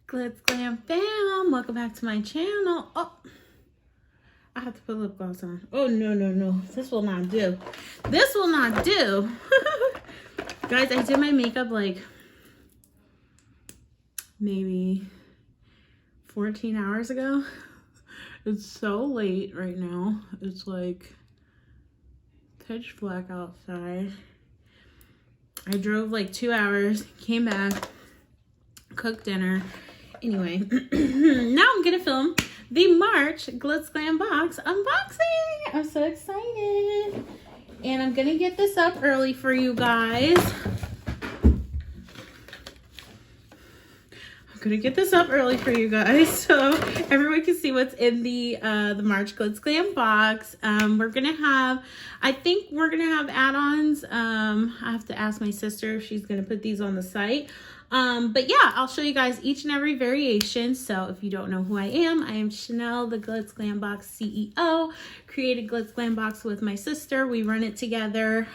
GlitzGlamFam, welcome back to my channel. Oh, I have to put lip gloss on. Oh, no. This will not do. This will not do. Guys, I did my makeup like maybe 14 hours ago. It's so late right now. It's like pitch black outside. I drove like 2 hours, came back, cooked dinner. Anyway, now I'm gonna film the March Glitzglambox unboxing. I'm so excited. And I'm gonna get this up early for you guys. So everyone can see what's in the March Glitzglambox. We're gonna have, I think we're gonna have add-ons. I have to ask my sister if she's gonna put these on the site. But yeah, I'll show you guys each and every variation. So if you don't know who I am Chanelle, the Glitzglambox CEO. Created Glitzglambox with my sister. We run it together.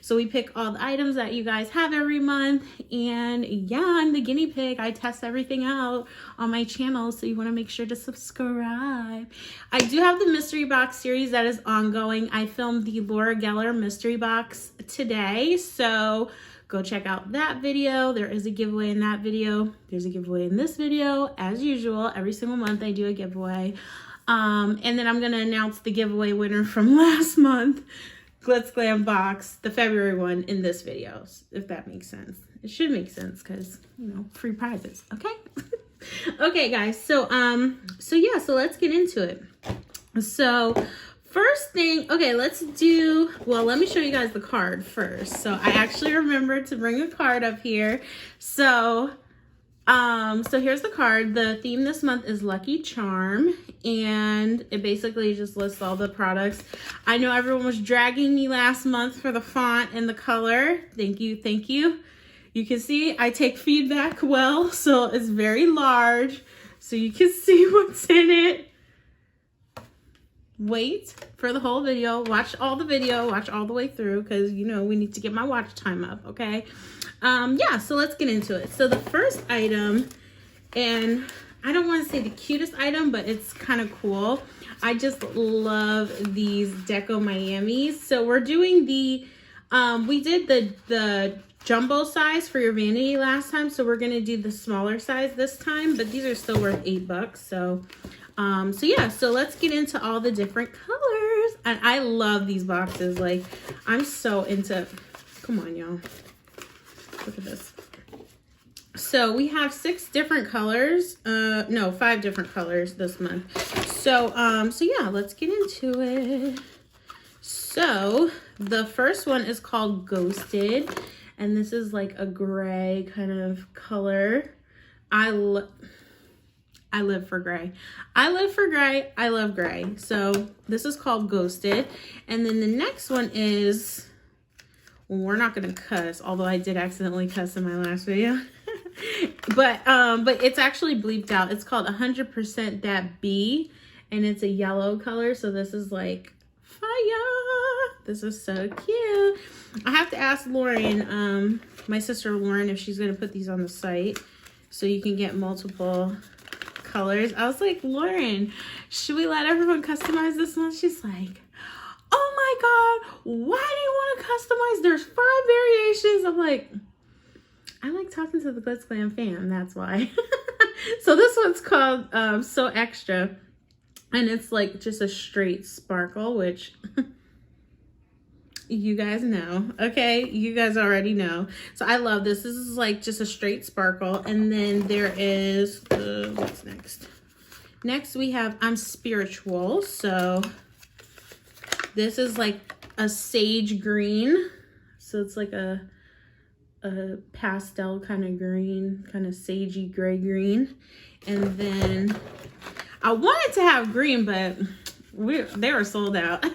So we pick all the items that you guys have every month. And yeah, I'm the guinea pig. I test everything out on my channel. So you want to make sure to subscribe. I do have the mystery box series that is ongoing. I filmed the Laura Geller mystery box today. So go check out that video. There is a giveaway in that video. There's a giveaway in this video. As usual, every single month I do a giveaway. And then I'm going to announce the giveaway winner from last month, Glitzglambox, the February one, in this video, if that makes sense. It should make sense because, you know, free prizes, okay? Okay, guys, so yeah, so let's get into it. So first thing, okay, let's do, well, let me show you guys the card first. So I actually remembered to bring a card up here. So here's the card. The theme this month is Lucky Charm, and it basically just lists all the products. I know everyone was dragging me last month for the font and the color. Thank you. You can see I take feedback well, so it's very large, so you can see what's in it. Wait for the whole video, watch all the video, watch all the way through, because you know we need to get my watch time up, okay? Yeah, so let's get into it. So the first item, and I don't want to say the cutest item, but it's kind of cool. I just love these Deco Miamis. So we're doing the, we did the jumbo size for your vanity last time, so we're gonna do the smaller size this time, but these are still worth $8. So yeah, so let's get into all the different colors. And I love these boxes. Like, I'm so into, come on, y'all. Look at this. So we have 6 different colors. No, 5 different colors this month. So yeah, let's get into it. So the first one is called Ghosted. And this is like a gray kind of color. I live for gray. I love gray. So this is called Ghosted. And then the next one is, well, we're not going to cuss, although I did accidentally cuss in my last video. but it's actually bleeped out. It's called 100% That Bee, and it's a yellow color. So this is like fire. This is so cute. I have to ask Lauren, my sister Lauren, if she's going to put these on the site so you can get multiple colors. I was like, Lauren, should we let everyone customize this one? She's like, oh my god, why do you want to customize? There's 5 variations. I'm like, I like talking to the GlitzGlamFam, that's why. So this one's called So Extra, and it's like just a straight sparkle, which you guys know, okay? You guys already know. So I love this. This is like just a straight sparkle. And then there is, what's next? Next we have I'm Spiritual. So this is like a sage green. So it's like a pastel kind of green, kind of sagey gray green. And then I wanted to have green, but they were sold out.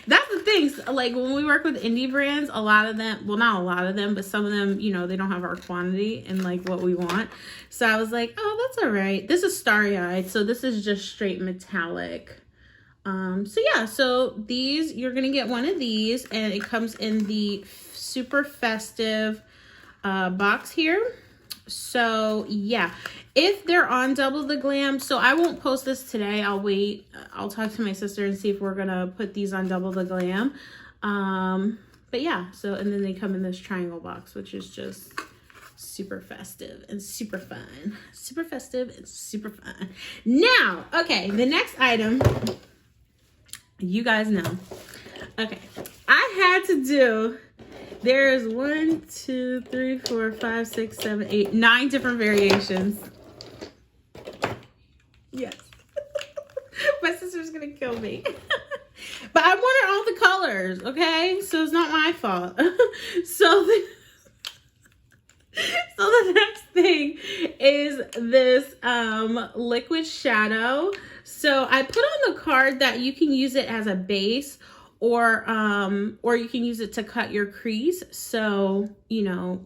That's the thing, like when we work with indie brands, a lot of them, well, not a lot of them, but some of them, you know, they don't have our quantity and like what we want. So I was like, oh, that's all right. This is Starry Eyed, so this is just straight metallic. So yeah, so these, you're gonna get one of these, and it comes in the super festive box here. So yeah, if they're on Double the Glam, so I won't post this today. I'll wait. I'll talk to my sister and see if we're gonna put these on Double the Glam. But yeah, so, and then they come in this triangle box, which is just super festive and super fun. Super festive and super fun. Now, okay, the next item, you guys know. Okay, I had to do, there's 1, 2, 3, 4, 5, 6, 7, 8, 9 different variations. Yes. My sister's gonna kill me. But I wanted all the colors, okay? So it's not my fault. So the next thing is this liquid shadow. So I put on the card that you can use it as a base, or you can use it to cut your crease. So, you know,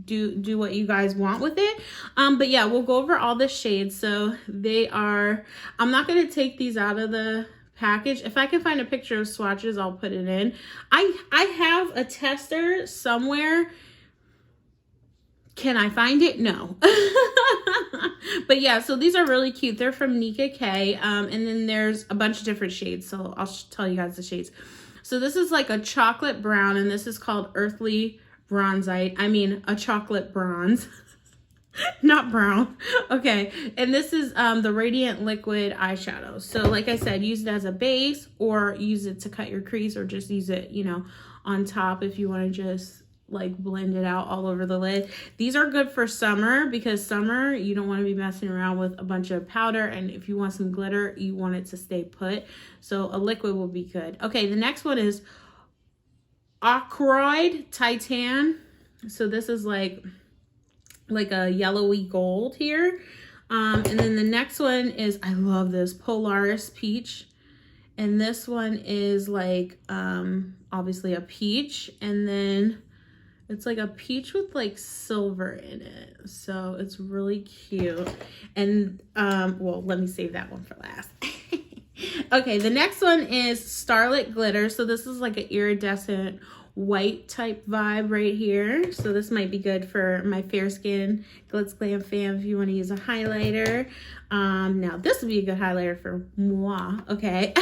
do what you guys want with it. But yeah, we'll go over all the shades. So they are, I'm not going to take these out of the package. If I can find a picture of swatches, I'll put it in. I have a tester somewhere. Can I find it? No. But yeah, so these are really cute. They're from Nika K. And then there's a bunch of different shades. So I'll tell you guys the shades. So this is like a chocolate brown, and this is called Earthly Bronzite. I mean, a chocolate bronze. Not brown. Okay. And this is the Radiant Liquid Eyeshadow. So like I said, use it as a base, or use it to cut your crease, or just use it, you know, on top if you want to just like blend it out all over the lid. These are good for summer, because summer you don't want to be messing around with a bunch of powder, and if you want some glitter, you want it to stay put. So a liquid will be good. Okay, the next one is Ochroid Titan. So this is like a yellowy gold here. And then the next one is, I love this, Polaris Peach. And this one is like obviously a peach, and then it's like a peach with like silver in it. So it's really cute. And well, let me save that one for last. Okay, the next one is Starlit Glitter. So this is like an iridescent white type vibe right here. So this might be good for my fair skin GlitzGlamFam if you want to use a highlighter. Now this would be a good highlighter for moi. Okay.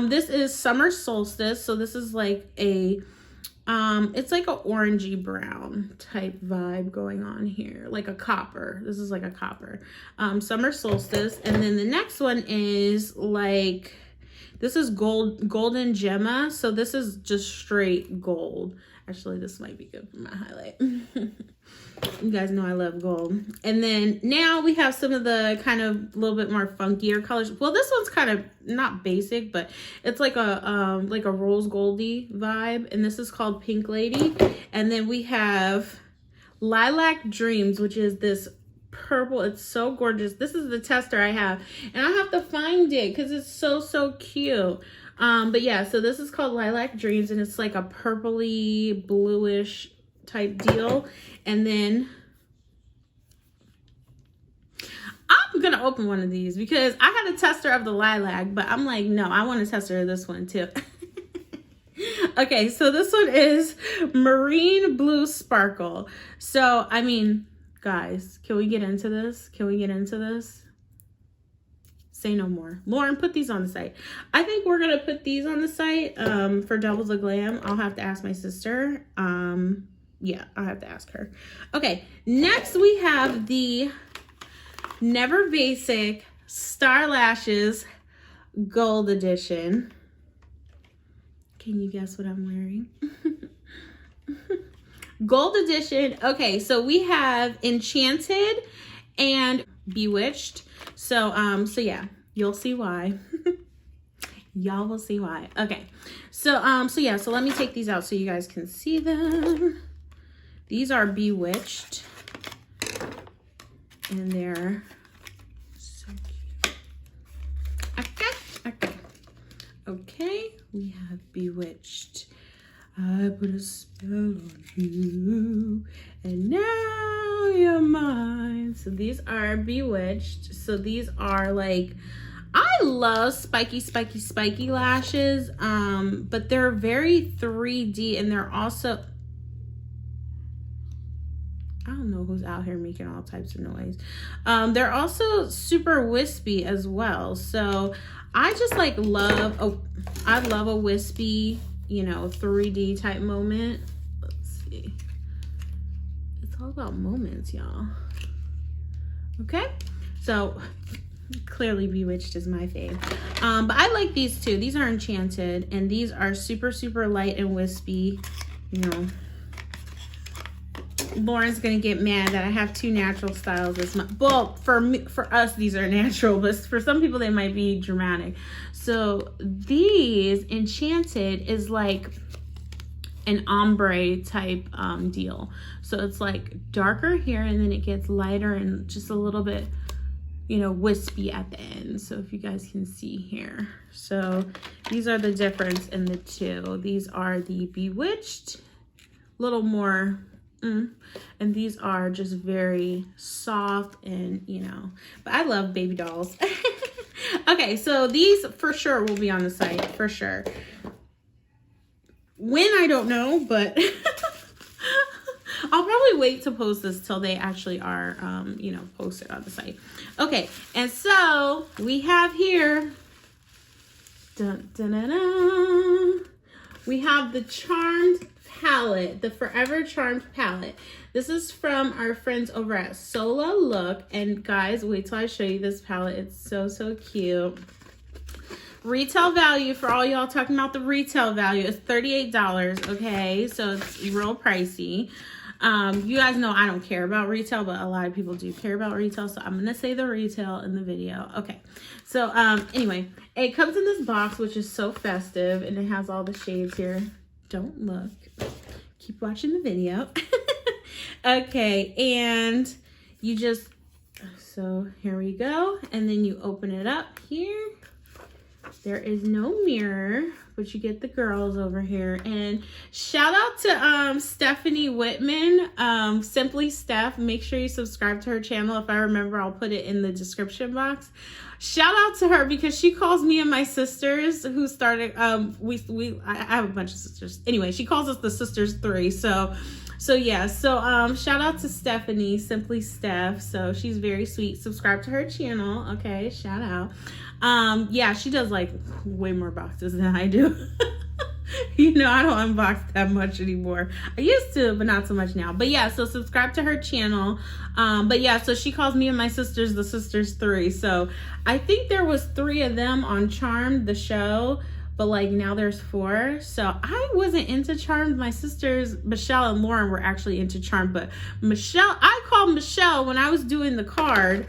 This is Summer Solstice. So this is like a it's like a orangey brown type vibe going on here, like a copper. This is like a copper. Summer Solstice. And then the next one is like, this is Golden Gemma. So this is just straight gold. Actually, this might be good for my highlight. You guys know I love gold. And then now we have some of the kind of a little bit more funkier colors. Well, this one's kind of not basic, but it's like a rose goldy vibe. And this is called Pink Lady. And then we have Lilac Dreams, which is this purple. It's so gorgeous. This is the tester I have, and I have to find it because it's so cute. But yeah, so this is called Lilac Dreams, and it's like a purpley bluish type deal. And then I'm gonna open one of these because I had a tester of the lilac, but I'm like, no, I want a tester of this one too. Okay, so this one is Marine Blue Sparkle. So I mean, guys, can we get into this? Can we get into this? Say no more. Lauren, put these on the site. I think we're gonna put these on the site for Double the Glam. I'll have to ask my sister. Yeah, I'll have to ask her. Okay, next we have the Never Basic Star Lashes Gold Edition. Can you guess what I'm wearing? Gold Edition. Okay, so we have Enchanted and Bewitched. So yeah, you'll see why. Y'all will see why. Okay, so yeah, so let me take these out so you guys can see them. These are Bewitched, and they're so cute. Okay, we have Bewitched. I put a spell on you, and now you're mine. So these are Bewitched. So these are like, I love spiky lashes, but they're very 3D, and they're also, oh don't know who's out here making all types of noise. They're also super wispy as well. So I just like I love a wispy, you know, 3D type moment. Let's see. It's all about moments, y'all. Okay, so clearly Bewitched is my fave. But I like these too. These are Enchanted, and these are super, super light and wispy. You know, Lauren's gonna get mad that I have two natural styles this month. Well, for us, these are natural, but for some people, they might be dramatic. So these Enchanted is like an ombre type deal. So it's like darker here, and then it gets lighter and just a little bit, you know, wispy at the end. So if you guys can see here. So these are the difference in the two. These are the Bewitched, little more, and these are just very soft and, you know, but I love baby dolls. Okay, so these for sure will be on the site, for sure. When, I don't know, but I'll probably wait to post this till they actually are, you know, posted on the site. Okay, and so we have here, dun, dun, dun, dun, we have the Charmed palette, the Forever Charmed palette. This is from our friends over at Sola Look. And guys, wait till I show you this palette. It's so, so cute. Retail value, for all y'all talking about the retail value, is $38, okay? So it's real pricey. You guys know I don't care about retail, but a lot of people do care about retail, so I'm gonna say the retail in the video. Okay, so anyway, it comes in this box, which is so festive, and it has all the shades here. Don't look, keep watching the video. Okay, and you just, so here we go, and then you open it up here. There is no mirror, but you get the girls over here. And shout out to Stephanie Whitman, Simply Steph. Make sure you subscribe to her channel. If I remember, I'll put it in the description box. Shout out to her because she calls me and my sisters who started, I have a bunch of sisters. Anyway, she calls us the Sisters 3. So yeah, so shout out to Stephanie, Simply Steph. So she's very sweet. Subscribe to her channel. Okay, shout out. Yeah, she does like way more boxes than I do. You know, I don't unbox that much anymore. I used to, but not so much now. But yeah, so subscribe to her channel. But yeah, so she calls me and my sisters the Sisters 3. So I think there was 3 of them on Charmed, the show, but like now there's 4. So I wasn't into Charmed. My sisters, Michelle and Lauren, were actually into Charmed. But Michelle, I called Michelle when I was doing the card.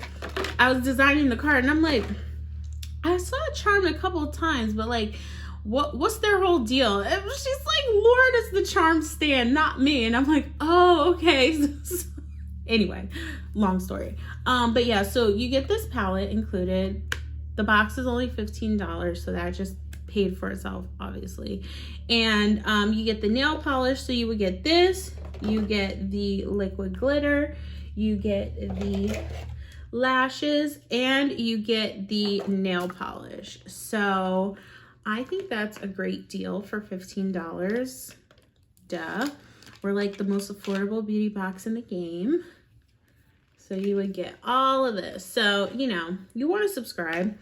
I was designing the card, and I'm like, I saw Charmed a couple of times, but like, what's their whole deal? And she's like, Lauren is the Charmed stan, not me. And I'm like, oh, okay. Anyway, long story. But yeah, so you get this palette included. The box is only $15, so that just paid for itself, obviously. And you get the nail polish, so you would get this. You get the liquid glitter. You get the lashes, and you get the nail polish. So I think that's a great deal for $15. Duh. We're like the most affordable beauty box in the game. So you would get all of this. So, you know, you want to subscribe.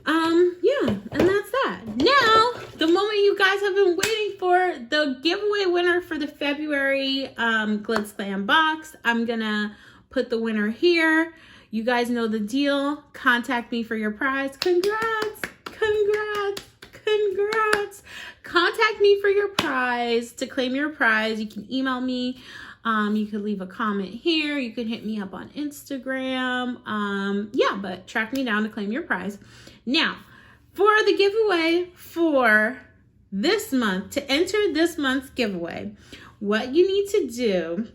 Yeah, and that's that. Now, the moment you guys have been waiting for, the giveaway winner for the February Glitzglambox. I'm gonna put the winner here. You guys know the deal. Contact me for your prize. Congrats, congrats, congrats. Contact me for your prize. To claim your prize, you can email me. You could leave a comment here. You could hit me up on Instagram. Yeah, but track me down to claim your prize. Now, for the giveaway for this month, to enter this month's giveaway, what you need to do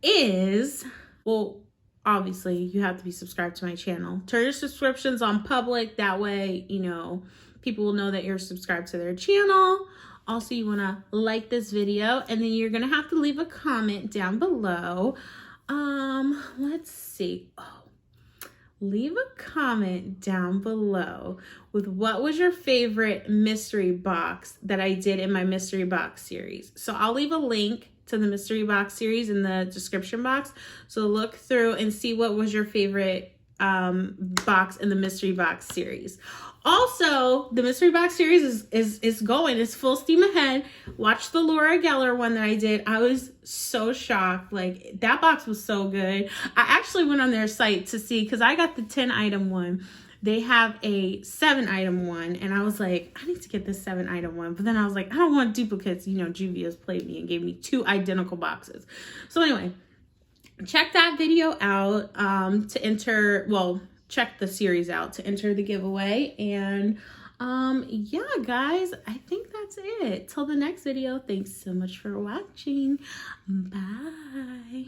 is, well, obviously you have to be subscribed to my channel. Turn your subscriptions on public. That way, you know, people will know that you're subscribed to their channel. Also, you want to like this video, and then you're going to have to leave a comment down below. Let's see. Oh, leave a comment down below with what was your favorite mystery box that I did in my mystery box series. So I'll leave a link to to the mystery box series in the description box. So look through and see what was your favorite box in the mystery box series. Also, the mystery box series is going. It's full steam ahead. Watch the Laura Geller one that I did. I was so shocked. Like, that box was so good. I actually went on their site to see, because I got the 10 item one. They have a 7 item one, and I was like, I need to get this 7 item one. But then I was like, I don't want duplicates. You know, Juvia's played me and gave me 2 identical boxes. So anyway, check that video out to enter, well, check the series out to enter the giveaway. And yeah, guys, I think that's it. Till the next video, thanks so much for watching. Bye.